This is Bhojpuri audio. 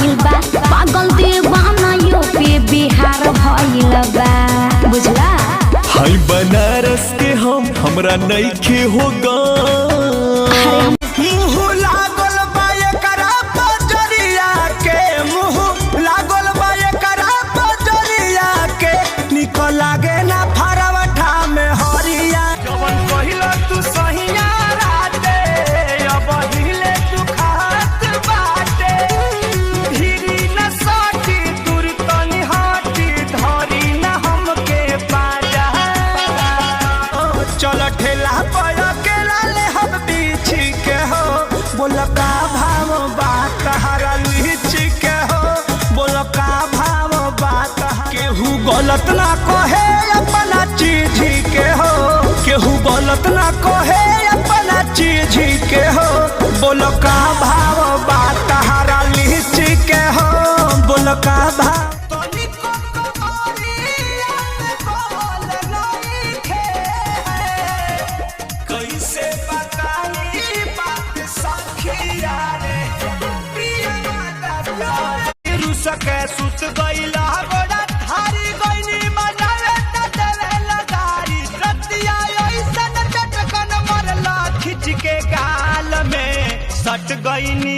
भइल बा पागल दीवाना यूपी बिहार भइल बा बुझला। हाय बनारस के हमरा नइखे होगा मुँह लागल बा एकरा बजरिया के मुँह लागल बा एकरा बजरिया के निकल लागे ना फरवठा में हरिया जवन कहिला तू सहिया राते अब हिले तू खात बाटे धीरी न साटी दूर तनी हाटी धरी न हमके पाजा चल ठेला पर अकेला ले हम बीछी के हो बोल का भाव बात हरा लीची के हो बोल का भाव बात केहू गलत ना कहे अपना चीज के हो केहू गलत ना कहे अपना चीज के हो बोल का भाव बात हरा लीची के हो बोल का भाव कैसे बताई बात सखिया रे प्रिय रुसके सुत गइला गोड़ा थारी गइनी मनावे त देवे लगारी रतिया ऐसन चटकन मरला खिच के गाल में सट गइनी